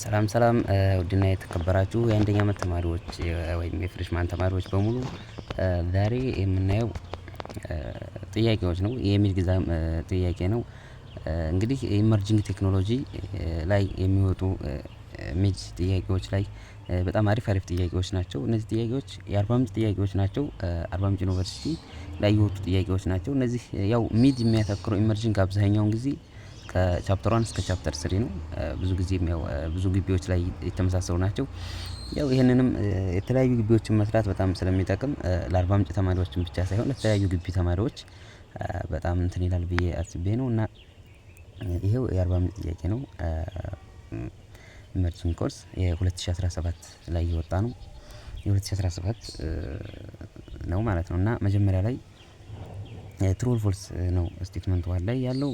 ሰላም ሰላም ውድና የተከበራችሁ የአንደኛ አመት ተማሪዎች ወይም የፍሬሽማን ተማሪዎች በሙሉ ዛሬ የምናየው ጥያቄዎች ነው። የሚድ ኤግዛም ጥያቄ ነው። እንግዲህ ኢመርጂንግ ቴክኖሎጂ ላይ የሚወጡ ሚድ ጥያቄዎች ላይ በጣም አሪፍ ጥያቄዎች ናቸው። እነዚህ ጥያቄዎች የአርባ ምንጭ ጥያቄዎች ናቸው። አርባ ምንጭ ዩኒቨርሲቲ ላይ የወጡ ጥያቄዎች ናቸው። እነዚህ ያው ሚድ የሚያተኩረው ኢመርጂንግ አብዛኛውን ጊዜ ከቻፕተር 1 እስከ ቻፕተር 3 ነው። ብዙ ጊዜም ያው ብዙ ግቢዎች ላይ የተመሳሰሉ ናቸው። ያው ይሄንንም የተለያዩ ግቢዎችን መስራት በጣም ስለሚጠቅም ለአርባ ምንጭ ተማሪዎችን ብቻ ሳይሆን ለተለያዩ ግቢ ተማሪዎች በጣም እንትን ይላል ብዬ አስቤ ነው። እና ይሄው የአርባ ምንጭ ጥያቄ ነው። ኢመርጂንግ ኮርስ የ2017 ላይ የወጣ ነው። የ2017 ነው ማለት ነው። እና መጀመሪያ ላይ ትሩ ኦር ፎልስ ነው ስቴትመንቱ ላይ ያለው።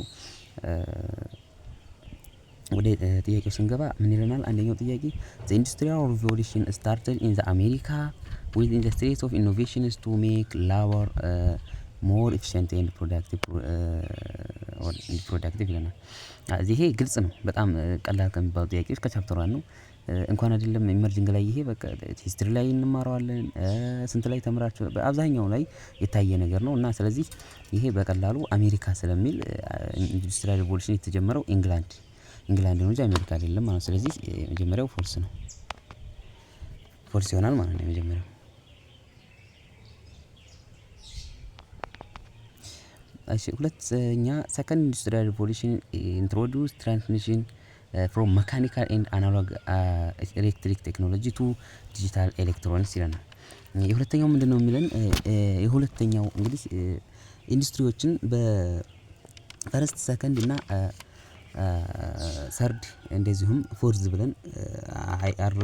ወደ ጥያቄው ስንገባ ምን ይለናል? አንደኛው ጥያቄ the industrial revolution started in the America with industries of innovations to make labor more efficient and productive ይለናል። ይሄ ግልጽ ነው። በጣም ቀላል ከሚባሉ ጥያቄዎች ከቻፕተር 1 ነው። እንኳን አይደለም ኢመርጂንግ ላይ ይሄ በቃ ሂስትሪ ላይ እንማረዋለን። ስንት ላይ ተምራችሁ በአብዛኛው ላይ የታየ ነገር ነው። እና ስለዚህ ይሄ በቀላሉ አሜሪካ ስለሚል ኢንዱስትሪያል ሪቮሉሽን የተጀመረው ኢንግላንድ ነው እንጂ አሜሪካ አይደለም ማለት ነው። ስለዚህ የመጀመሪያው ፎልስ ነው። ፎልስ ይሆናል ማለት ነው የመጀመሪያው። እሺ ሁለተኛ ሰከንድ ኢንዱስትሪያል ሪቮሉሽን ኢንትሮዱስ ትራንስሚሽን ፍሮም መካኒካል ኤንድ አናሎግ ኤሌክትሪክ ቴክኖሎጂ ቱ ዲጂታል ኤሌክትሮኒክስ ይለናል። የሁለተኛው ምንድነው የሚለን? የሁለተኛው እንግዲህ ኢንዱስትሪዎችን በፈርስት ሰከንድ እና ሰርድ እንደዚሁም ፎርዝ ብለን አር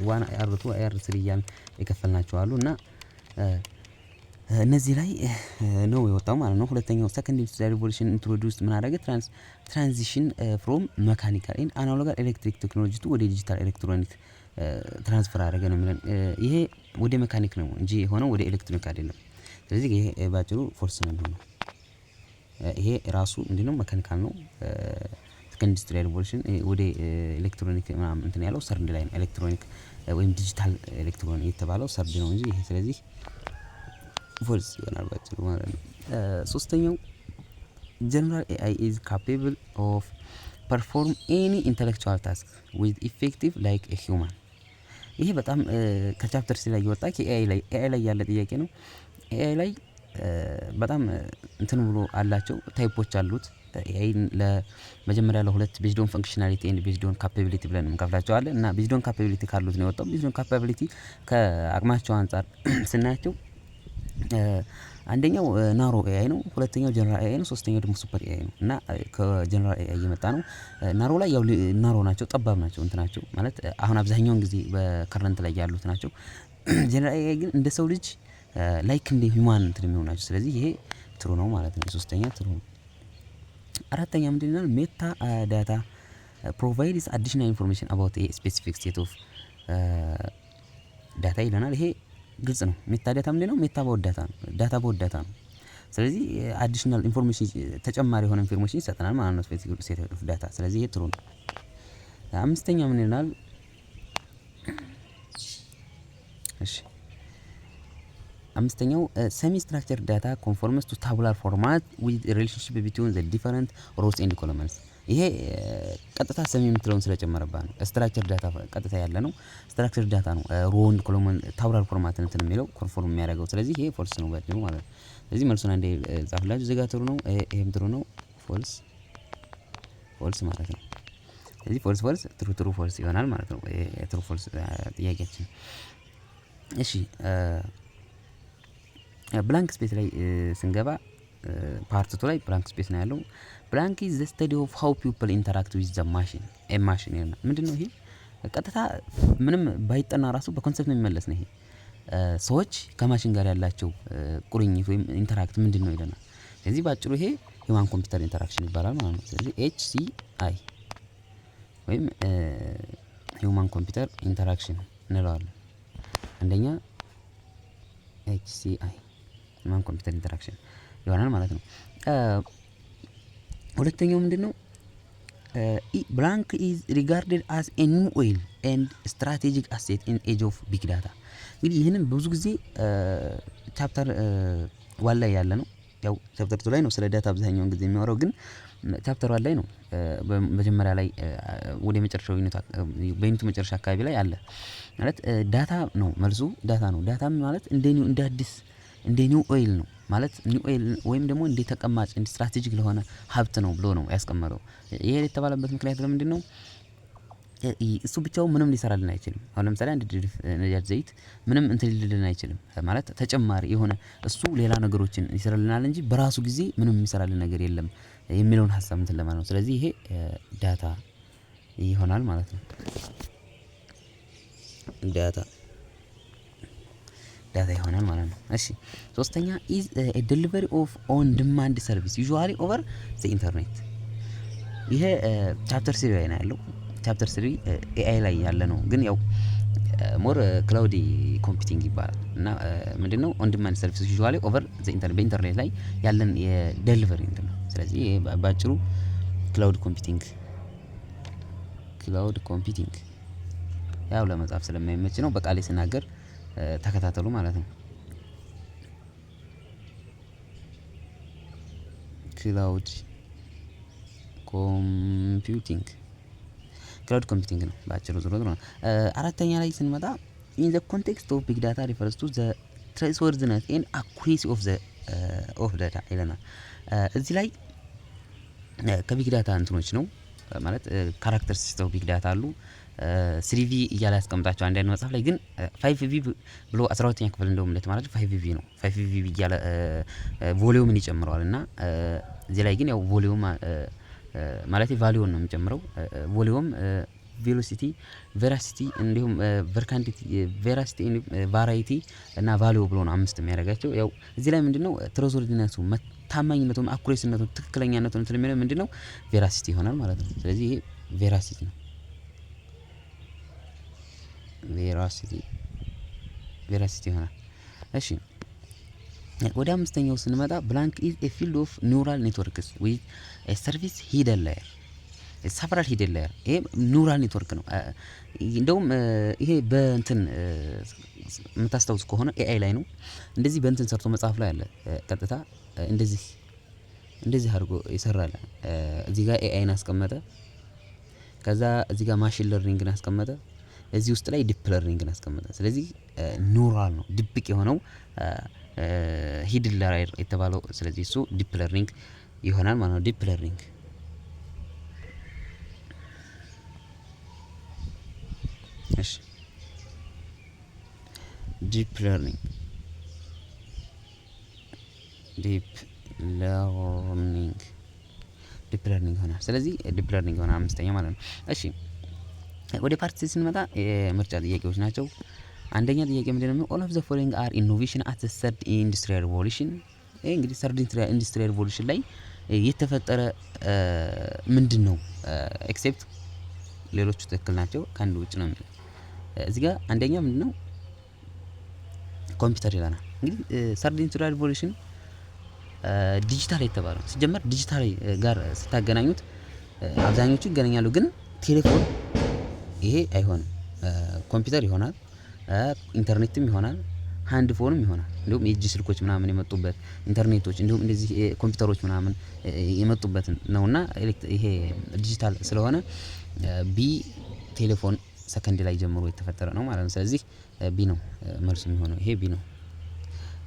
1 አር 2 አር 3 እያልን የከፈልናቸው አሉ። እና እነዚህ ላይ ነው የወጣው ማለት ነው። ሁለተኛው ሰከንድ ኢንዱስትሪያል ሪቮሉሽን ኢንትሮዱስድ ምን አደረገ? ትራንዚሽን ፍሮም መካኒካል ኤንድ አናሎግ ኤሌክትሪክ ቴክኖሎጂ ቱ ወደ ዲጂታል ኤሌክትሮኒክ ትራንስፈር አደረገ ነው የሚለን። ይሄ ወደ መካኒክ ነው እንጂ የሆነው ወደ ኤሌክትሪክ አይደለም። ስለዚህ ይሄ ባጭሩ ፎልስ ነው የሚሆነው። ይሄ ራሱ ምንድነው? መካኒካል ነው። ሰከንድ ኢንዱስትሪያል ሪቮሉሽን ወደ ኤሌክትሮኒክ ምናምን እንትን ያለው ሰርድ ላይ ነው። ኤሌክትሮኒክ ወይም ዲጂታል ኤሌክትሮኒክ የተባለው ሰርድ ነው እንጂ ይሄ ስለዚህ ፎልስ ይሆናል ባጭሩ ማለት ነው። ሶስተኛው ጀነራል ኤአይ ኢዝ ካፔብል ኦፍ ፐርፎርም ኤኒ ኢንተሌክቹዋል ታስክ ዊዝ ኢፌክቲቭ ላይክ ኤ ሂውማን። ይሄ በጣም ከቻፕተር 3 ላይ የወጣ ኤአይ ላይ ያለ ጥያቄ ነው። ኤአይ ላይ በጣም እንትን ብሎ አላቸው ታይፖች አሉት። ኤአይ ለመጀመሪያ ለሁለት ቤዝድ ኦን ፈንክሽናሊቲ ኤንድ ቤዝድ ኦን ካፓቢሊቲ ብለን እንከፍላቸዋለን። እና ቤዝድ ኦን ካፓቢሊቲ ካሉት ነው የወጣው። ቤዝድ ኦን ካፓቢሊቲ ከአቅማቸው አንፃር ስናያቸው አንደኛው ናሮ ኤአይ ነው፣ ሁለተኛው ጀነራል ኤአይ ነው፣ ሶስተኛው ደግሞ ሱፐር ኤአይ ነው። እና ከጀነራል ኤአይ እየመጣ ነው። ናሮ ላይ ያው ናሮ ናቸው፣ ጠባብ ናቸው እንትናቸው ማለት አሁን አብዛኛውን ጊዜ በከረንት ላይ ያሉት ናቸው። ጀነራል ኤአይ ግን እንደ ሰው ልጅ ላይክ እንደ ሂውማን እንትን የሚሆኑ ናቸው። ስለዚህ ይሄ ትሩ ነው ማለት ነው። ሶስተኛ ትሩ ነው። አራተኛ ምንድነው? ሜታ ዳታ ፕሮቫይድስ አዲሽናል ኢንፎርሜሽን አባውት ኤ ስፔሲፊክ ስቴት ኦፍ ዳታ ይለናል። ይሄ ግልጽ ነው። ሜታ ዳታ ምንድነው? ሜታ ባውድ ዳታ ነው። ዳታ ባውድ ዳታ ነው። ስለዚህ አዲሽናል ኢንፎርሜሽን ተጨማሪ የሆነ ኢንፎርሜሽን ይሰጠናል ማለት ነው ስፔሲፊክ ስቴት ኦፍ ዳታ። ስለዚህ ይሄ ትሩ ነው። አምስተኛ ምን ይላል? እሺ አምስተኛው ሰሚ ስትራክቸር ዳታ ኮንፎርምስ ቱ ታቡላር ፎርማት ዊዝ ሪሌሽንሺፕ ቢትዊን ዘ ዲፈረንት ሮውስ ኤንድ ኮለመንስ። ይሄ ቀጥታ ሰሚ የምትለውን ስለጨመረባት ነው። ስትራክቸር ዳታ ቀጥታ ያለ ነው። ስትራክቸር ዳታ ነው ሮው ኤንድ ኮለመን ታቡላር ፎርማት እንትን የሚለው ኮንፎርም የሚያደርገው። ስለዚህ ይሄ ፎልስ ነው ባጭሩ ማለት ነው። ስለዚህ መልሱን አንዴ ጻፍላችሁ። እዚህ ጋር ትሩ ነው፣ ይሄም ትሩ ነው። ፎልስ ማለት ነው። ስለዚህ ፎልስ ትሩ ፎልስ ይሆናል ማለት ነው። ትሩ ፎልስ ጥያቄያችን። እሺ ብላንክ ስፔስ ላይ ስንገባ ፓርት 2 ላይ ብላንክ ስፔስ ነው ያለው። ብላንክ ኢዝ ዘ ስተዲ ኦፍ ሃው ፒፕል ኢንተራክት ዊዝ ዘ ማሽን ይላል። ምንድነው ይሄ? ቀጥታ ምንም ባይጠና ራሱ በኮንሰፕት ነው የሚመለስ ነው። ይሄ ሰዎች ከማሽን ጋር ያላቸው ቁርኝት ወይም ኢንተራክት ምንድነው ይለናል። ስለዚህ ባጭሩ ይሄ ሂውማን ኮምፒውተር ኢንተራክሽን ይባላል ማለት ነው። ስለዚህ HCI ወይም ሂውማን ኮምፒውተር ኢንተራክሽን እንለዋለን። አንደኛ HCI ሂውማን ኮምፒውተር ኢንተራክሽን ይሆናል ማለት ነው። ሁለተኛው ምንድነው? ብላንክ ኢዝ ሪጋርድድ አስ ኤ ኒው ኦይል ኤንድ ስትራቴጂክ አሴት ኢን ኤጅ ኦፍ ቢግ ዳታ። እንግዲህ ይህንን ብዙ ጊዜ ቻፕተር ዋን ላይ ያለ ነው። ያው ቻፕተር ቱ ላይ ነው ስለ ዳታ አብዛኛውን ጊዜ የሚያወራው፣ ግን ቻፕተር ዋን ላይ ነው መጀመሪያ ላይ ወደ መጨረሻው በዩኒቱ መጨረሻ አካባቢ ላይ አለ ማለት ዳታ ነው መልሱ። ዳታ ነው። ዳታ ማለት እንደ አዲስ እንደ ኒው ኦይል ነው ማለት ኒው ኦይል ወይም ደግሞ እንደ ተቀማጭ እንደ ስትራቴጂክ ለሆነ ሀብት ነው ብሎ ነው ያስቀመጠው። ይሄ የተባለበት ምክንያት ለምንድን ነው? እሱ ብቻው ምንም ሊሰራልን አይችልም። አሁን ለምሳሌ አንድ ድርፍ ነዳጅ ዘይት ምንም እንትን ሊልልን አይችልም ማለት ተጨማሪ የሆነ እሱ ሌላ ነገሮችን ይሰራልናል እንጂ በራሱ ጊዜ ምንም የሚሰራልን ነገር የለም የሚለውን ሀሳብ እንትን ለማለት ነው። ስለዚህ ይሄ ዳታ ይሆናል ማለት ነው። ዳታ ይሆናል ማለት ነው። እሺ ሶስተኛ ኢዝ ኤ ዴሊቨሪ ኦፍ ኦን ዲማንድ ሰርቪስ ዩዥዋሊ ኦቨር ዘ ኢንተርኔት። ይሄ ቻፕተር 3 ላይ ነው ያለው። ቻፕተር 3 ኤአይ ላይ ያለ ነው፣ ግን ያው ሞር ክላውድ ኮምፒውቲንግ ይባላል እና ምንድነው ኦን ዲማንድ ሰርቪስ ዩዥዋሊ ኦቨር ዘ ኢንተርኔት በኢንተርኔት ላይ ያለን የዴሊቨሪ እንትን ነው። ስለዚህ ባጭሩ ክላውድ ኮምፒውቲንግ ያው ለመጻፍ ስለማይመች ነው በቃሌ ስናገር ተከታተሉ ማለት ነው። ክላውድ ኮምፒውቲንግ ነው ባጭሩ ዞሮ ነው። አራተኛ ላይ ስንመጣ ኢን ዘ ኮንቴክስት ኦፍ ቢግ ዳታ ሪፈርስ ቱ ዘ ትሬስወርዝነስ ኤንድ አኩሬሲ ኦፍ ዳታ ይለናል። እዚህ ላይ ከቢግ ዳታ እንትኖች ነው ማለት ካራክተሪስቲክስ ኦፍ ቢግ ዳታ አሉ። 3V እያለ ያስቀምጣቸው አንድ አይነት መጽሐፍ ላይ ግን 5V ብሎ 12ኛ ክፍል እንደውም ለተማሪዎች 5V ነው። 5V እያለ ቮሊዩምን ይጨምረዋል እና እዚህ ላይ ግን ያው ቮሊዩም ማለት ቫልዩን ነው የሚጨምረው። ቮሊዩም ቬሎሲቲ፣ ቬራሲቲ እንዲሁም ቬራሲቲ ቫራይቲ እና ቫልዩ ብሎ ነው አምስት የሚያደርጋቸው። ያው እዚህ ላይ ምንድነው ትሬስወርዚነቱ ታማኝነቱ አኩሬሲነቱ ትክክለኛነቱ እንትን የሚለው ምንድነው ቬራሲቲ ይሆናል ማለት ነው። ስለዚህ ይሄ ቬራሲቲ ነው። ቬራሲቲ ይሆናል። እሺ ወደ አምስተኛው ስንመጣ ብላንክ ኢዝ ኤ ፊልድ ኦፍ ኒውራል ኔትወርክስ ዊዝ ኤ ሰርቪስ ሂደን ላየር ሰፈራል ሂደን ላየር። ይሄ ኒውራል ኔትወርክ ነው። እንደውም ይሄ በእንትን የምታስታውስ ከሆነ ኤአይ ላይ ነው እንደዚህ በእንትን ሰርቶ መጽሐፍ ላይ አለ። ቀጥታ እንደዚህ አድርጎ ይሰራል። እዚህ ጋር ኤአይን አስቀመጠ፣ ከዛ እዚህ ጋር ማሽን ለርኒንግን አስቀመጠ፣ እዚህ ውስጥ ላይ ዲፕ ለርኒንግን አስቀመጠ። ስለዚህ ኒውራል ነው ድብቅ የሆነው ሂድን ላየር የተባለው። ስለዚህ እሱ ዲፕ ለርኒንግ ይሆናል ማለት ነው። ዲፕ ለርኒንግ እሺ ዲፕ ለርኒንግ ይሆናል። ስለዚህ ዲፕ ለርኒንግ ይሆናል አምስተኛ ማለት ነው። እሺ ወደ ፓርት ስንመጣ የምርጫ ጥያቄዎች ናቸው። አንደኛ ጥያቄ ምንድነው? ኦል ኦፍ ዘ ፎሎዊንግ አር ኢኖቬሽን አት ዘ ሰርድ ኢንዱስትሪያል ሪቮሉሽን። ይሄ እንግዲህ ሰርድ ኢንዱስትሪያል ሪቮሉሽን ላይ የተፈጠረ ምንድነው? ኤክሴፕት ሌሎቹ ትክክል ናቸው ከአንድ ውጭ ነው የሚለው። እዚህ ጋር አንደኛ ምንድነው? ኮምፒውተር ይላናል። እንግዲህ ሰርድ ኢንዱስትሪያል ሪቮሉሽን ዲጂታል የተባለው ሲጀመር ዲጂታል ጋር ስታገናኙት አብዛኞቹ ይገናኛሉ፣ ግን ቴሌፎን ይሄ አይሆንም። ኮምፒውተር ይሆናል፣ ኢንተርኔትም ይሆናል፣ ሃንድ ፎንም ይሆናል። እንዲሁም የእጅ ስልኮች ምናምን የመጡበት ኢንተርኔቶች እንዲሁም እንደዚህ ኮምፒውተሮች ምናምን የመጡበት ነውና ይሄ ዲጂታል ስለሆነ ቢ ቴሌፎን ሰከንድ ላይ ጀምሮ የተፈጠረ ነው ማለት ነው። ስለዚህ ቢ ነው መልሱ የሚሆነው፣ ይሄ ቢ ነው።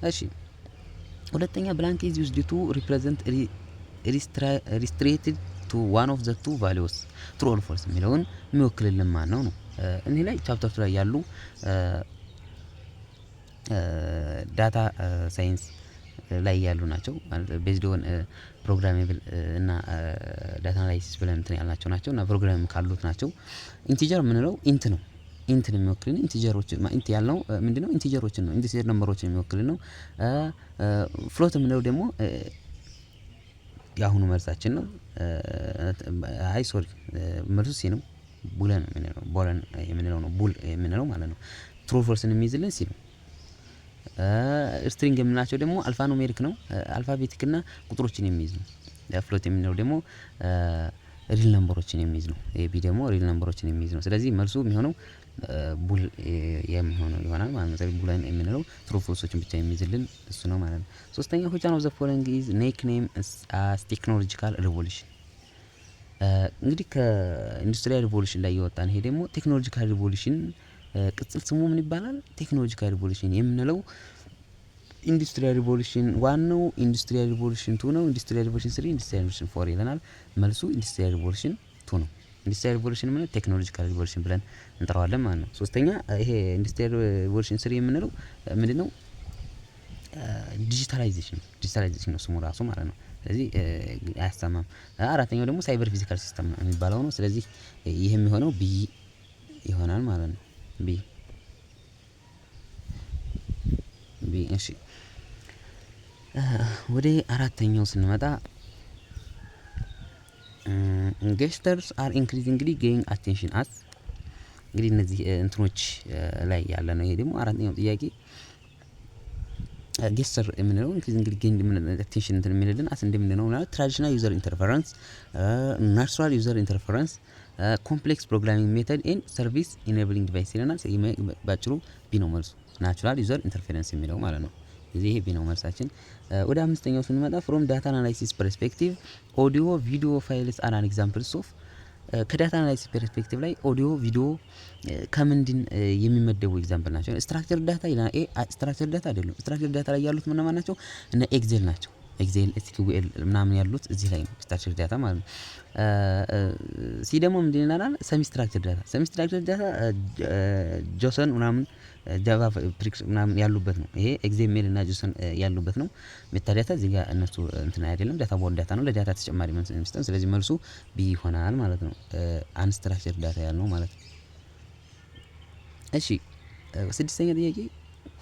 እሺ ሁለተኛ ብላንክ ኢዝ ዩዝድ ቱ ሪፕሬዘንት ሪስትሬትድ ቱ ዋን ኦፍ ዘ ቱ ቫሊዩስ ትሩ ኦር ፎልስ የሚለውን የሚወክልልን ማን ነው ነው። እዚህ ላይ ቻፕተር ላይ ያሉ ዳታ ሳይንስ ላይ ያሉ ናቸው። ቤዝድ ኦን ፕሮግራሜብል እና ዳታ አናላይሲስ ብለን እንትን ያልናቸው ናቸው እና ፕሮግራም ካሉት ናቸው። ኢንቲጀር የምንለው ኢንት ነው። ኢንትን የሚወክልን ኢንቲጀሮችን ኢንት ያልነው ምንድነው? ኢንቲጀሮችን ነው። ኢንቲጀር ነምበሮችን የሚወክልን ነው። ፍሎት የምንለው ደግሞ የአሁኑ መልሳችን ነው። አይ ሶሪ መልሱ ሲ ነው። ቡለን የምንለው ነው። ቡል የምንለው ማለት ነው። ትሩ ፎልስን የሚይዝልን ሲ ነው። ስትሪንግ የምንላቸው ደግሞ አልፋ ኑሜሪክ ነው። አልፋቤቲክ እና ቁጥሮችን የሚይዝ ነው። ፍሎት የምንለው ደግሞ ሪል ነምበሮችን የሚይዝ ነው። ኤ ቢ ደግሞ ሪል ነምበሮችን የሚይዝ ነው። ስለዚህ መልሱ የሚሆነው ቡል የሚሆነው ይሆናል ማለት ነው። ስለዚህ ቡላን የምንለው ትሩ ፎልሶችን ብቻ የሚይዝልን እሱ ነው ማለት ነው። ሶስተኛ which one of the following is nickname as technological revolution? እንግዲህ ከኢንዱስትሪያል ሪቮሉሽን ላይ የወጣን ይሄ ደግሞ ቴክኖሎጂካል ሪቮሉሽን ቅጽል ስሙ ምን ይባላል? ቴክኖሎጂካል ሪቮሉሽን የምንለው ኢንዱስትሪያል ሪቮሉሽን 1 ነው። ኢንዱስትሪያል ሪቮሉሽን 2 ነው። ኢንዱስትሪያል ሪቮሉሽን 3 ኢንዱስትሪያል ሪቮሉሽን 4 ይለናል። መልሱ ኢንዱስትሪያል ሪቮሉሽን 2 ነው። ኢንዱስትሪያል ሪቮሉሽን ማለት ቴክኖሎጂካል ሪቮሉሽን ብለን እንጠራዋለን ማለት ነው። ሶስተኛ ይሄ ኢንዱስትሪያል ሪቮሉሽን 3 የምንለው ምንድነው? ዲጂታላይዜሽን ነው ስሙ ራሱ ማለት ነው። ስለዚህ አያሰማም። አራተኛው ደግሞ ሳይበር ፊዚካል ሲስተም ነው የሚባለው ነው። ስለዚህ ይሄ የሚሆነው ቢ ይሆናል ማለት ነው። ቢ እሺ ወደ አራተኛው ስንመጣ ገስተርስ አር ኢንክሪዚንግሊ ጌይንግ አቴንሽን አስ እንግዲህ እነዚህ እንትኖች ላይ ያለ ነው። ይሄ ደግሞ አራተኛው ጥያቄ ጌስተር የምንለው ኢንክሪዚንግሊ ጌይንግ አቴንሽን እንትን የሚልልን አስ እንደምንለው ማለት ትራዲሽናል ዩዘር ኢንተርፈረንስ፣ ናቹራል ዩዘር ኢንተርፈረንስ፣ ኮምፕሌክስ ፕሮግራሚንግ ሜተድ ኤንድ ሰርቪስ ኢኔብሊንግ ዲቫይስ ይለናል። ባጭሩ ቢ ነው መልሱ፣ ናቹራል ዩዘር ኢንተርፈረንስ የሚለው ማለት ነው። እዚህ ይሄ ቢ ነው መልሳችን። ወደ አምስተኛው ስንመጣ ፍሮም ዳታ አናላይሲስ ፐርስፔክቲቭ ኦዲዮ ቪዲዮ ፋይልስ አር አን ኤግዛምፕልስ ኦፍ ከዳታ አናላይሲስ ፐርስፔክቲቭ ላይ ኦዲዮ ቪዲዮ ከምንድን የሚመደቡ ኤግዛምፕል ናቸው? ስትራክቸር ዳታ ይላል። ስትራክቸር ዳታ አይደለም። ስትራክቸር ዳታ ላይ ያሉት ምን ናቸው? እነ ኤክሴል ናቸው። ኤክሴል ኤስኪዩኤል ምናምን ያሉት እዚህ ላይ ነው ስትራክቸር ዳታ ማለት ነው። ሲ ደግሞ ምንድን ይላል? ሰሚ ስትራክቸር ዳታ ጆሰን ምናምን ጃቫ ፕሪክስ ምናምን ያሉበት ነው። ይሄ ኤግዜሜል እና ጆሰን ያሉበት ነው። ሜታዳታ እዚህ ጋር እነሱ እንትን አይደለም። ዳታ ቦል ዳታ ነው። ለዳታ ተጨማሪ መልስ የሚሰጠን። ስለዚህ መልሱ ቢ ይሆናል ማለት ነው። አንስትራክቸር ዳታ ያልነው ማለት ነው። እሺ ስድስተኛ ጥያቄ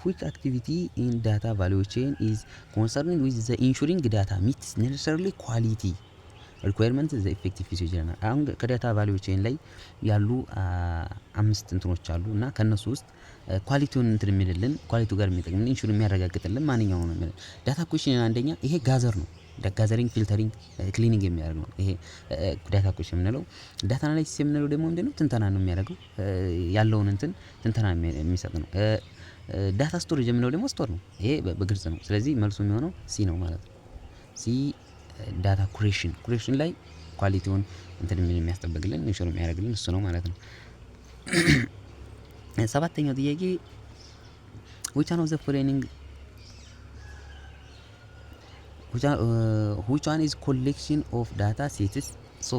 which activity in data value chain is concerned with the ensuring data meets necessarily quality requirement the effective usage ይለናል። አሁን ከዳታ ቫልዩ ቼን ላይ ያሉ አምስት እንትኖች አሉ እና ከነሱ ውስጥ ኳሊቲውን እንትን የሚልልን ኳሊቲው ጋር የሚጠቅምን ኢንሹር የሚያረጋግጥልን ማንኛው ነው የሚል ዳታ ኩዌሽን አንደኛ ይሄ ጋዘር ነው። ጋዘሪንግ ፊልተሪንግ ክሊኒንግ የሚያደርግ ነው። ይሄ ዳታ ኩዌሽን የምንለው። ዳታ አናላይሲስ የምንለው ደግሞ ምንድነው? ትንተና ነው የሚያደርገው ያለውን እንትን ትንተና የሚሰጥ ነው። ዳታ ስቶሬጅ የምንለው ደግሞ ስቶር ነው። ይሄ በግልጽ ነው። ስለዚህ መልሱ የሚሆነው ሲ ነው ማለት ነው። ሲ ዳታ ኩሬሽን ላይ ኳሊቲውን እንትን የሚያስጠብቅልን ኢንሹር የሚያደርግልን እሱ ነው ማለት ነው። ሰባተኛው ጥያቄ which one of the following which one is collection of data sets so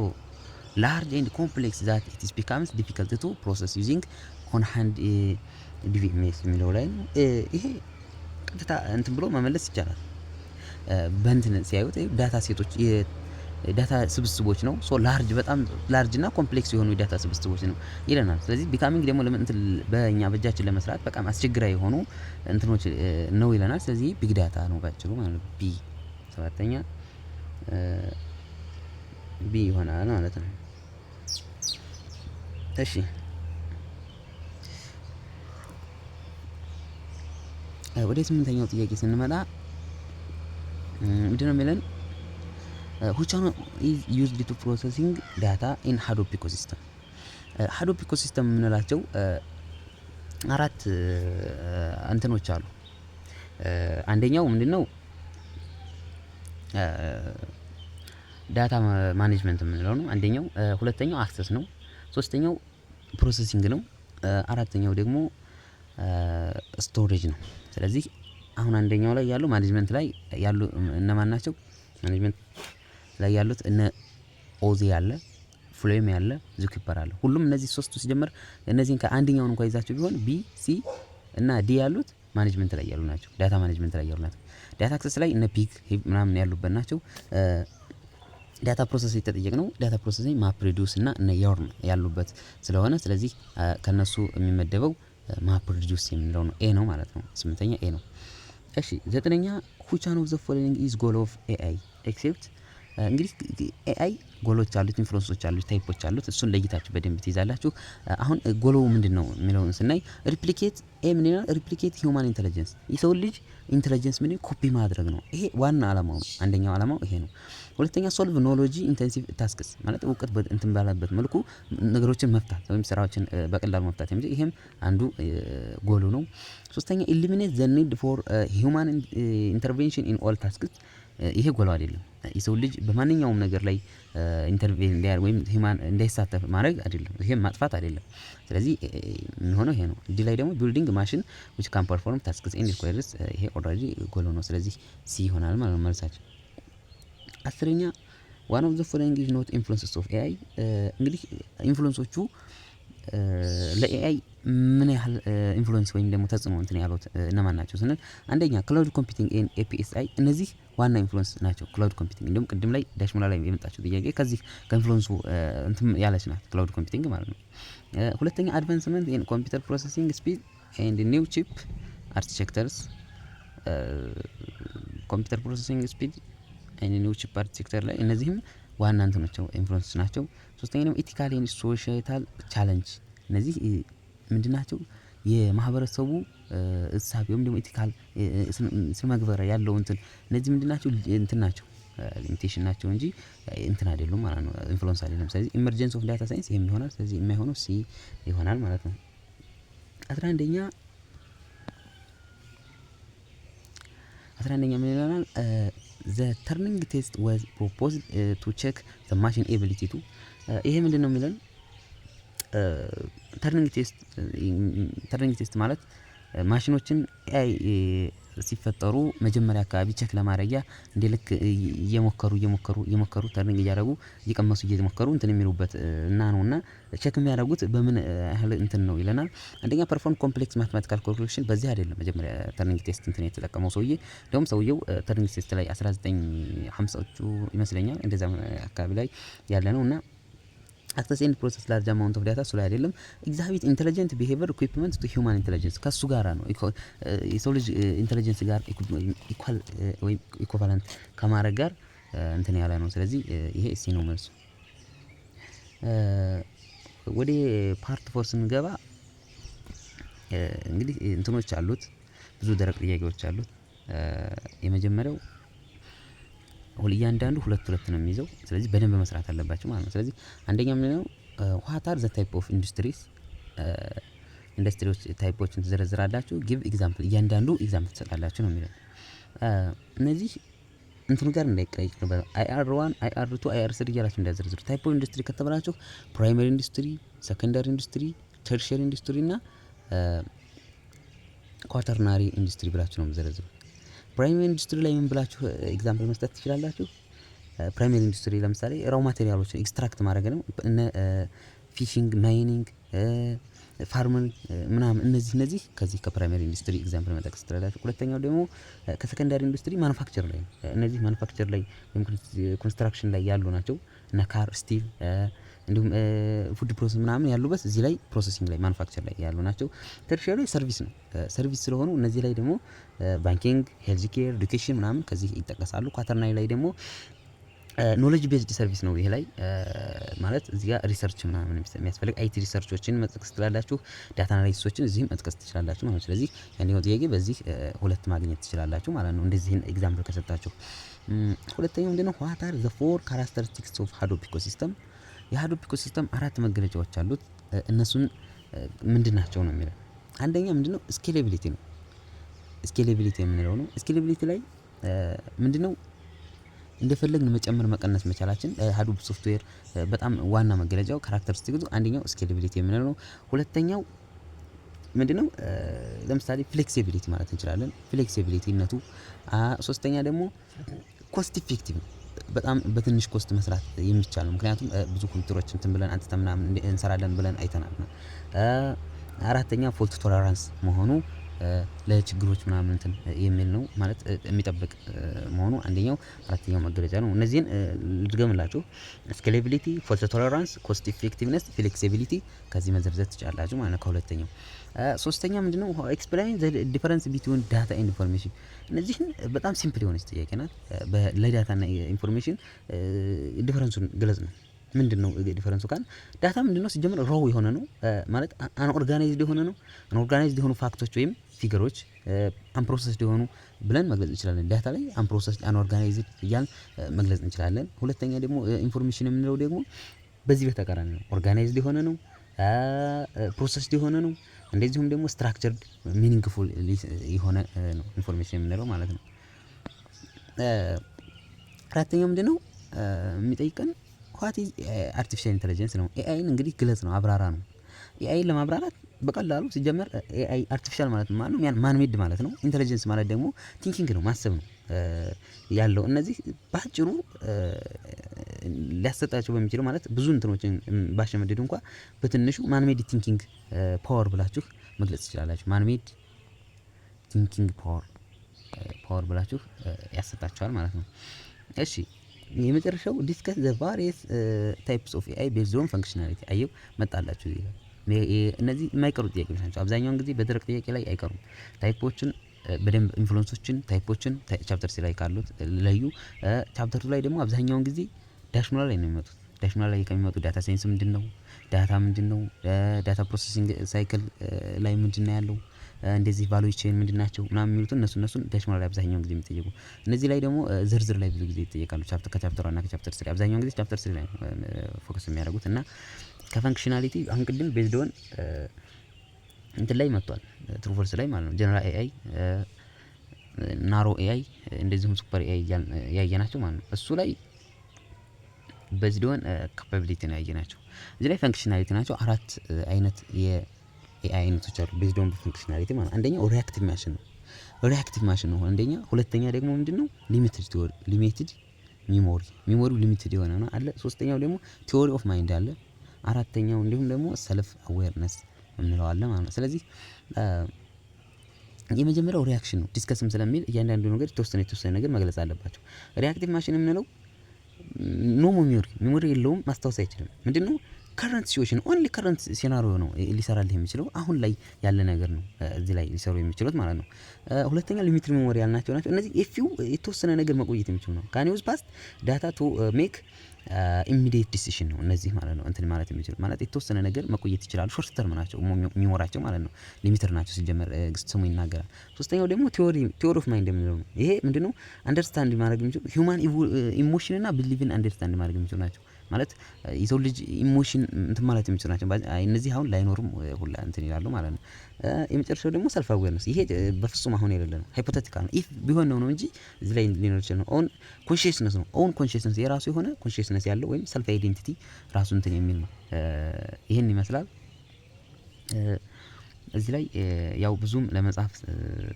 large and complex that it becomes difficult to process using on hand DVMS የሚለው ላይ ይሄ ቀጥታ እንትን ብሎ መመለስ ይቻላል። በእንትን ሲያዩት ዳታ ሴቶች ዳታ ስብስቦች ነው። ሶ ላርጅ በጣም ላርጅ እና ኮምፕሌክስ የሆኑ የዳታ ስብስቦች ነው ይለናል። ስለዚህ ቢካሚንግ ደግሞ እንትን በእኛ በእጃችን ለመስራት በጣም አስቸጋሪ የሆኑ እንትኖች ነው ይለናል። ስለዚህ ቢግ ዳታ ነው ባጭሩ ማለት ነው። ቢ ሰባተኛ ቢ ይሆናል ማለት ነው። እሺ ወደ ስምንተኛው ጥያቄ ስንመጣ ምንድነው የሚለን? which one is used to processing data in Hadoop ecosystem? Hadoop ecosystem የምንላቸው አራት እንትኖች አሉ። አንደኛው ምንድነው? ዳታ ማኔጅመንት የምንለው ነው አንደኛው። ሁለተኛው አክሰስ ነው። ሶስተኛው ፕሮሰሲንግ ነው። አራተኛው ደግሞ ስቶሬጅ ነው። ስለዚህ አሁን አንደኛው ላይ ያሉ ማኔጅመንት ላይ ያሉ እነማን ናቸው? ማኔጅመንት ላይ ያሉት እነ ኦዚ ያለ፣ ፍሌም ያለ፣ ዙኪፐር አለ። ሁሉም እነዚህ ሶስቱ ሲጀመር እነዚህን ከአንደኛውን እንኳን ይዛችሁ ቢሆን ቢ፣ ሲ እና ዲ ያሉት ማኔጅመንት ላይ ያሉ ናቸው። ዳታ ማኔጅመንት ላይ ያሉ ናቸው። ዳታ አክሰስ ላይ እነ ፒክ ምናምን ያሉበት ናቸው። ዳታ ፕሮሰስ የተጠየቅ ነው። ዳታ ፕሮሰሲንግ ማፕ ሪዱስ እና እነ ዮርን ያሉበት ስለሆነ ስለዚህ ከነሱ የሚመደበው ማፕ ሪዱስ የምንለው ነው። ኤ ነው ማለት ነው። ስምንተኛ ኤ ነው። እሺ ዘጠነኛ which one of the following is goal of AI except እንግዲህ ኤአይ ጎሎች አሉት፣ ኢንፍሉዌንሶች አሉት፣ ታይፖች አሉት። እሱን ለይታችሁ በደንብ ትይዛላችሁ። አሁን ጎሎው ምንድነው የሚለውን ስናይ ሪፕሊኬት ምን ይላል? ሪፕሊኬት ሂውማን ኢንተለጀንስ፣ የሰው ልጅ ኢንተለጀንስ ምን ኮፒ ማድረግ ነው። ይሄ ዋና አላማው ነው። አንደኛው አላማው ይሄ ነው። ሁለተኛ ሶልቭ ኖሎጂ ኢንቴንሲቭ ታስክስ ማለት እውቀት እንትን ባለበት መልኩ ነገሮችን መፍታት ወይም ስራዎችን በቀላሉ መፍታት የሚችል ይሄም አንዱ ጎሉ ነው። ሶስተኛ ኢሊሚኔት ዘ ኒድ ፎር ሂውማን ኢንተርቬንሽን ኢን ኦል ታስክስ፣ ይሄ ጎሉ አይደለም። የሰው ልጅ በማንኛውም ነገር ላይ ኢንተርቬን እንዲያደርግ ወይም ሂውማን እንዳይሳተፍ ማድረግ አይደለም። ይሄም ማጥፋት አይደለም። ስለዚህ የሚሆነው ይሄ ነው። እዚህ ላይ ደግሞ ቢልዲንግ ማሽን which can perform tasks and requires ይሄ ኦልሬዲ ጎሉ ነው። ስለዚህ ሲ ይሆናል ማለት ነው መልሳችን። አስረኛ one of the following is not influences of AI። እንግዲህ ኢንፍሉዌንሶቹ ለኤአይ ምን ያህል ኢንፍሉዌንስ ወይም ደግሞ ተጽዕኖ እንትን ያሉት እነማን ናቸው ስንል አንደኛ ክላውድ ኮምፒውቲንግ ኤንድ ኤፒኤስአይ፣ እነዚህ ዋና ኢንፍሉዌንስ ናቸው። ክላውድ ኮምፒውቲንግ እንደውም ቅድም ላይ ዳሽሞላ ላይ የመጣችው ጥያቄ ከዚህ ከኢንፍሉዌንሱ እንትን ያለች ናት ክላውድ ኮምፒውቲንግ ማለት ነው። ሁለተኛ አድቫንስመንት ኢን ኮምፒውተር ፕሮሰሲንግ ስፒድ ኤንድ ኒው ቺፕ አርኪቴክቸርስ፣ ኮምፒውተር ፕሮሰሲንግ ስፒድ ኤንድ ኒው ቺፕ አርኪቴክቸር ላይ እነዚህም ዋና እንትኖች ኢንፍሉዌንስ ናቸው። ሶስተኛ ደግሞ ኢቲካል ኤንድ ሶሻል ቻሌንጅ፣ እነዚህ ምንድናቸው? የማህበረሰቡ እሳቤ ወይም ደግሞ ኢቲካል ስነ ምግባር ያለው እንትን እነዚህ ምንድናቸው? እንትን ናቸው ሊሚቴሽን ናቸው እንጂ እንትን አይደሉም ማለት ነው፣ ኢንፍሉዌንስ አይደለም። ስለዚህ ኢመርጀንስ ኦፍ ዳታ ሳይንስ ይሄም ይሆናል። ስለዚህ የማይሆነው ሲ ይሆናል ማለት ነው። 11ኛ ምን ይላል? the turning test was proposed to check the machine ability to ይሄ ምንድነው የሚለን? ተርኒንግ ቴስት ማለት ማሽኖችን ኤአይ ሲፈጠሩ መጀመሪያ አካባቢ ቼክ ለማድረጊያ እንደ ልክ እየሞከሩ ተርኒንግ እያደረጉ እየቀመሱ እየሞከሩ እንትን የሚሉበት እና ነውና ቼክ የሚያደርጉት በምን ያህል እንትን ነው ይለናል። አንደኛ ፐርፎርም ኮምፕሌክስ ማትማቲካል ካልኩሌሽን፣ በዚህ አይደለም መጀመሪያ ተርኒንግ ቴስት እንትን የተጠቀመው ሰውዬ። እንደውም ሰውየው ተርኒንግ ቴስት ላይ 1950ዎቹ ይመስለኛል እንደዛ አካባቢ ላይ ያለ ነውና አክሰስ ኤንድ ፕሮሰስ ላርጅ አማውንት ኦፍ ዳታ እሱ ላይ አይደለም። ኤግዛቢት ኢንተለጀንት ቢሄቪየር ኢኩዊፕመንት ቱ ሂውማን ኢንተለጀንስ፣ ከሱ ጋራ ነው የሰው ልጅ ኢንተለጀንስ ጋር ኢኳል ወይም ኢኩቫለንት ከማድረግ ጋር እንትን ያለ ነው። ስለዚህ ይሄ እሲ ነው መልሱ። ወደ ፓርት ፎር ስንገባ እንግዲህ እንትኖች አሉት፣ ብዙ ደረቅ ጥያቄዎች አሉት። የመጀመሪያው እያንዳንዱ ሁለት ነው የሚይዘው። ስለዚህ በደንብ መስራት አለባችሁ ማለት ነው። ስለዚህ አንደኛ ምንድነው? what are the type of industries ኢንዱስትሪዎች ታይፖችን ትዘረዝራላችሁ። ጊቭ ኤግዛምፕል፣ እያንዳንዱ ኤግዛምፕል ትሰጣላችሁ ነው የሚለው። እነዚህ እንትኑ ጋር እንዳይቀያይቅ ነው። IR1 IR2 IR3 እያላችሁ እንዳዘርዝሩ። ታይፕ ኦፍ ኢንዱስትሪ ከተባላችሁ ፕራይመሪ ኢንዱስትሪ፣ ሰከንዳሪ ኢንዱስትሪ፣ ተርሸሪ ኢንዱስትሪ እና ኳተርናሪ ኢንዱስትሪ ብላችሁ ነው የምትዘረዝሩ። ፕራይመሪ ኢንዱስትሪ ላይ ምን ብላችሁ ኤግዛምፕል መስጠት ትችላላችሁ? ፕራይመሪ ኢንዱስትሪ ለምሳሌ ራው ማቴሪያሎችን ኤክስትራክት ማድረግ ነው። እነ ፊሽንግ፣ ማይኒንግ፣ ፋርሚንግ ምናምን እነዚህ ከዚህ ከፕራይመሪ ኢንዱስትሪ ኤግዛምፕል መጠቀስ ትችላላችሁ። ሁለተኛው ደግሞ ከሰከንዳሪ ኢንዱስትሪ ማኑፋክቸር ላይ፣ እነዚህ ማኑፋክቸር ላይ ወይም ኮንስትራክሽን ላይ ያሉ ናቸው። እና ካር፣ ስቲል እንዲሁም ፉድ ፕሮሰስ ምናምን ያሉበት እዚህ ላይ ፕሮሰሲንግ ላይ ማኑፋክቸር ላይ ያሉ ናቸው። ተርሻሪ ሰርቪስ ነው። ሰርቪስ ስለሆኑ እነዚህ ላይ ደግሞ ባንኪንግ፣ ሄልዝ ኬር፣ ኤዱኬሽን ምናምን ከዚህ ይጠቀሳሉ። ኳተርናሪ ላይ ደግሞ ኖሌጅ ቤዝድ ሰርቪስ ነው። ይሄ ላይ ማለት እዚህ ጋር ሪሰርች ምናምን የሚያስፈልግ አይቲ ሪሰርቾችን መጥቀስ ትችላላችሁ። ዳታ አናሊሲሶችን እዚህም መጥቀስ ትችላላችሁ ማለት ነው። ስለዚህ ያንኛው ጥያቄ በዚህ ሁለት ማግኘት ትችላላችሁ ማለት ነው፣ እንደዚህ ኤግዛምፕል ከሰጣችሁ። ሁለተኛው ምንድነው? what are the four characteristics of Hadoop ecosystem? የሀዶፕ ኢኮሲስተም አራት መገለጫዎች አሉት። እነሱን ምንድናቸው ነው የሚለው። አንደኛ ምንድነው? ስኬሌቢሊቲ ነው። ስኬሌቢሊቲ የምንለው ነው። ስኬሌቢሊቲ ላይ ምንድነው? እንደፈለግን መጨመር መቀነስ መቻላችን ሀዶፕ ሶፍትዌር በጣም ዋና መገለጫው ካራክተሪስቲክሱ አንደኛው ስኬሌቢሊቲ የምንለው ነው። ሁለተኛው ምንድነው? ለምሳሌ ፍሌክሲቢሊቲ ማለት እንችላለን፣ ፍሌክሲቢሊቲነቱ። ሶስተኛ ደግሞ ኮስት ኢፌክቲቭ ነው። በጣም በትንሽ ኮስት መስራት የሚቻል ነው። ምክንያቱም ብዙ ኮምፒውተሮች እንትን ብለን አንጥተን ምናምን እንሰራለን ብለን አይተናል። አራተኛ ፎልት ቶለራንስ መሆኑ ለችግሮች ምናምን እንትን የሚል ነው ማለት የሚጠብቅ መሆኑ አንደኛው አራተኛው መገለጫ ነው። እነዚህን ልድገምላችሁ። ስኬሌቢሊቲ፣ ፎልት ቶለራንስ፣ ኮስት ኢፌክቲቭነስ፣ ፍሌክሲቢሊቲ ከዚህ መዘርዘር ትችላላችሁ ማለት ነው። ከሁለተኛው ሶስተኛ ምንድነው? ኤክስፕላይን ዘ ዲፈረንስ ቢትዊን ዳታ ኤንድ ኢንፎርሜሽን። እነዚህን በጣም ሲምፕል የሆነች ጥያቄ ናት። ለዳታ እና ኢንፎርሜሽን ዲፈረንሱን ግለጽ ነው። ምንድነው ዲፈረንሱ ካል ዳታ ምንድነው? ሲጀምር ሮው የሆነ ነው ማለት አንኦርጋናይዝድ የሆነ ነው። አንኦርጋናይዝድ የሆኑ ፋክቶች ወይም ፊገሮች አንፕሮሰስድ የሆኑ ብለን መግለጽ እንችላለን። ዳታ ላይ አንፕሮሰስድ አንኦርጋናይዝድ እያልን መግለጽ እንችላለን። ሁለተኛ ደግሞ ኢንፎርሜሽን የምንለው ደግሞ በዚህ በተቃራኒ ነው። ኦርጋናይዝድ የሆነ ነው፣ ፕሮሰስድ የሆነ ነው፣ እንደዚሁም ደግሞ ስትራክቸርድ ሚኒንግፉል የሆነ ነው ኢንፎርሜሽን የምንለው ማለት ነው። አራተኛው ምንድነው የሚጠይቀን ዋት ኢዝ አርቲፊሻል ኢንተለጀንስ ነው። ኤአይን እንግዲህ ግለጽ ነው፣ አብራራ ነው። ኤአይን ለማብራራት በቀላሉ ሲጀመር ኤአይ አርቲፊሻል ማለት ነው ማለት ነው ማን ሜድ ማለት ነው። ኢንተለጀንስ ማለት ደግሞ ቲንኪንግ ነው፣ ማሰብ ነው ያለው። እነዚህ ባጭሩ ሊያሰጣቸው በሚችለው ማለት ብዙ እንትኖችን ባሸመደዱ እንኳን በትንሹ ማን ሜድ ቲንኪንግ ፓወር ብላችሁ መግለጽ ትችላላችሁ። ማን ሜድ ቲንኪንግ ፓወር ብላችሁ ያሰጣችኋል ማለት ነው። እሺ የመጨረሻው ዲስከስ ዘ ቫሪየስ ታይፕስ ኦፍ ኤአይ ቤዝድ ኦን ፈንክሽናሊቲ። አየው መጣላችሁ እዚህ ጋር እነዚህ የማይቀሩ ጥያቄዎች ናቸው። አብዛኛውን ጊዜ በደረቅ ጥያቄ ላይ አይቀሩም። ታይፖችን በደንብ ኢንፍሉዌንሶችን ታይፖችን ቻፕተር 3 ላይ ካሉት ለዩ። ቻፕተር 2 ላይ ደግሞ አብዛኛውን ጊዜ ዳሽሞላ ላይ ነው የሚመጡት። ዳሽሞላ ላይ ከሚመጡ ዳታ ሳይንስ ምንድነው? ዳታ ምንድነው? ዳታ ፕሮሰሲንግ ሳይክል ላይ ምንድነው ያለው? እንደዚህ ቫልዩ ቼን ምንድናቸው ምናምን የሚሉትን እነሱን ዳሽሞላ ላይ አብዛኛውን ጊዜ የሚጠየቁ። እነዚህ ላይ ደግሞ ዝርዝር ላይ ብዙ ጊዜ ይጠየቃሉ። ከቻፕተር 1 እና ከቻፕተር 3 አብዛኛውን ጊዜ ቻፕተር 3 ላይ ፎከስ የሚያደርጉት እና ከፈንክሽናሊቲ አሁን ቅድም ቤዝድ ኦን እንትን ላይ መጥቷል። ትሩ ፎልስ ላይ ማለት ነው። ጀነራል ኤአይ፣ ናሮ ኤአይ እንደዚሁም ሱፐር ኤአይ ያየናቸው ማለት ነው። እሱ ላይ ቤዝድ ኦን ካፓቢሊቲ ነው ያየናቸው። እዚህ ላይ ፈንክሽናሊቲ ናቸው። አራት አይነት የኤአይ አይነቶች አሉ ቤዝድ ኦን ፈንክሽናሊቲ ማለት ነው። አንደኛው ሪአክቲቭ ማሽን ነው። ሪአክቲቭ ማሽን ነው አንደኛ። ሁለተኛ ደግሞ ምንድነው? ሊሚትድ ሚሞሪው ሊሚትድ የሆነ ነው አለ። ሶስተኛው ደግሞ ቲዮሪ ኦፍ ማይንድ አለ። አራተኛው እንዲሁም ደግሞ ሰልፍ አዌርነስ የምንለው አለ ማለት ነው። ስለዚህ የመጀመሪያው ሪአክሽን ነው። ዲስከስም ስለሚል እያንዳንዱ ነገር የተወሰነ ነገር መግለጽ አለባቸው። ሪአክቲቭ ማሽን የምንለው ኖ ሚሞሪ የለውም፣ ማስታወስ አይችልም። ምንድነው? ከረንት ሲቹዌሽን ኦንሊ ከረንት ሲናሪዮ ነው ሊሰራልህ የሚችለው አሁን ላይ ያለ ነገር ነው እዚህ ላይ ሊሰሩ የሚችሉት ማለት ነው። ሁለተኛ ሊሚትድ ሜሞሪ ያልናቸው ናቸው። እነዚህ ኢፊው የተወሰነ ነገር መቆየት የሚችሉ ነው። ካን ዩዝ ፓስት ዳታ ቱ ሜክ ኢሚዲየት ዲሲሽን ነው እነዚህ ማለት ነው። እንትን ማለት የሚችሉ ማለት የተወሰነ ነገር መቆየት ይችላሉ። ሾርት ተርም ናቸው ሚሞራቸው ማለት ነው። ሊሚትድ ናቸው ሲጀመር ስሙ ይናገራል። ሶስተኛው ደግሞ ቲዮሪ ኦፍ ማይንድ የምንለው ነው። ይሄ ምንድነው? አንደርስታንድ ማድረግ የሚችሉ ሂውማን ኢሞሽን እና ቢሊቭን አንደርስታንድ ማድረግ የሚችሉ ናቸው። ማለት የሰው ልጅ ኢሞሽን እንትን ማለት የሚችሉ ናቸው። እነዚህ አሁን ላይኖሩም ሁላ እንትን ይላሉ ማለት ነው። የመጨረሻው ደግሞ ሰልፍ አዌርነስ። ይሄ በፍጹም አሁን የሌለ ነው። ሃይፖቴቲካል ነው። ኢፍ ቢሆን ነው እንጂ እዚህ ላይ ሊኖር ይችላል ነው። ኦን ኮንሺየስነስ ነው። ኦን ኮንሺየስነስ የራሱ የሆነ ኮንሺየስነስ ያለው ወይም ሰልፍ አይዴንቲቲ ራሱ እንትን የሚል ነው። ይሄን ይመስላል። እዚህ ላይ ያው ብዙም ለመጻፍ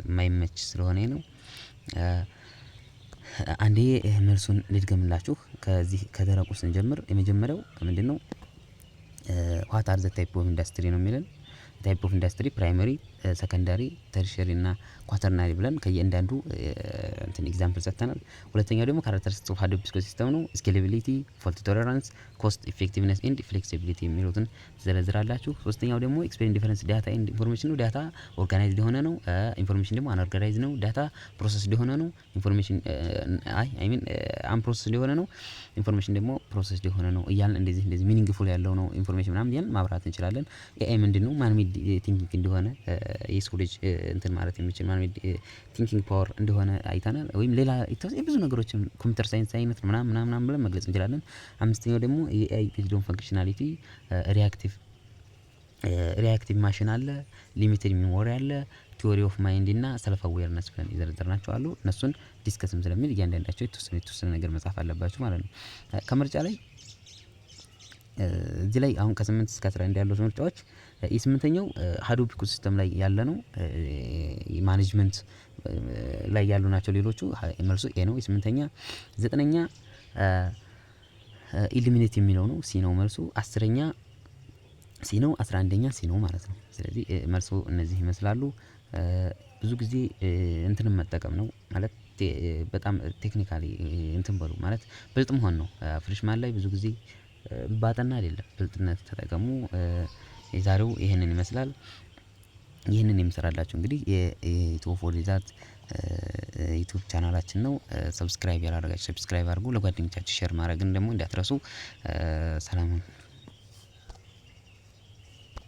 የማይመች ስለሆነ ነው። አንዴ መልሱን ልድገምላችሁ። ከዚህ ከደረቁ ስንጀምር የመጀመሪያው ምንድነው? ዋት አር ዘ ታይፕ ኦፍ ኢንዱስትሪ ነው የሚለን። ታይፕ ኦፍ ኢንዱስትሪ ፕራይመሪ፣ ሰከንዳሪ፣ ተርሸሪ እና ኳተርናሪ ብለን ከየአንዳንዱ እንትን ኤግዛምፕል ሰጥተናል። ሁለተኛው ደግሞ ካራክተሪስቲክስ ኦፍ ሃዶፕ ኢኮሲስተም ነው። ስኬሌቢሊቲ፣ ፎልት ቶለራንስ፣ ኮስት ኢፌክቲቭነስ ኤንድ ፍሌክሲቢሊቲ የሚሉትን ትዘረዝራላችሁ። ሶስተኛው ደግሞ ኤክስፕሌን ዲፈረንስ ዳታ ኤንድ ኢንፎርሜሽን ነው። ዳታ ኦርጋናይዝድ የሆነ ነው። ኢንፎርሜሽን ደግሞ አንኦርጋናይዝድ ነው። ዳታ ፕሮሰስድ የሆነ ነው። ኢንፎርሜሽን አንፕሮሰስድ የሆነ ነው። ኢንፎርሜሽን ደግሞ ፕሮሰስድ የሆነ ነው እያልን እንደዚህ ሚኒንግፉል ያለው ነው ኢንፎርሜሽን ምናምን እያልን ማብራት እንችላለን። ኤአይ ምንድነው? ማን ሜድ ቲንኪንግ እንደሆነ የሰው ልጅ እንትን ማለት የሚችል ማን ሜድ ቲንኪንግ ፓወር እንደሆነ አይተናል። ወይም ሌላ ብዙ ነገሮችን ኮምፒውተር ሳይንስ አይነት ምናምን ብለን መግለጽ እንችላለን። አምስተኛው ደግሞ የኤአይ ቤዝድ ኦን ፈንክሽናሊቲ ሪአክቲቭ ማሽን አለ፣ ሊሚትድ ሚሞሪ አለ፣ ቲዮሪ ኦፍ ማይንድ እና ሰልፍ አዌርነስ ብለን የዘረዘርናቸው አሉ። እነሱን ዲስከስም ስለሚል እያንዳንዳቸው የተወሰነ ነገር መጻፍ አለባችሁ ማለት ነው። ከምርጫ ላይ እዚህ ላይ አሁን ከ8 እስከ 11 ያሉት ምርጫዎች የስምንተኛው ሃዶፕ ኢኮሲስተም ላይ ያለ ነው። ማኔጅመንት ላይ ያሉ ናቸው ሌሎቹ። መልሱ ኤ ነው የስምንተኛ። ዘጠነኛ ኢሊሚኔት የሚለው ነው፣ ሲ ነው መልሱ። 10ኛ ሲ ነው፣ 11ኛ ሲ ነው ማለት ነው። ስለዚህ መልሱ እነዚህ ይመስላሉ። ብዙ ጊዜ እንትንም መጠቀም ነው ማለት በጣም ቴክኒካሊ እንትን በሉ ማለት ብልጥ መሆን ነው። ፍሬሽማን ላይ ብዙ ጊዜ ባጠና አይደለም ብልጥነት ተጠቀሙ። የዛሬው ይሄንን ይመስላል። ይህንን የምሰራላችሁ እንግዲህ የኢትዮ ፎር ሪዛልት ዩቲዩብ ቻናላችን ነው። ሰብስክራይብ ያላደረጋችሁ ሰብስክራይብ አድርጉ። ለጓደኞቻችሁ ሼር ማድረግን ደግሞ እንዳትረሱ። ሰላም ሁኑ።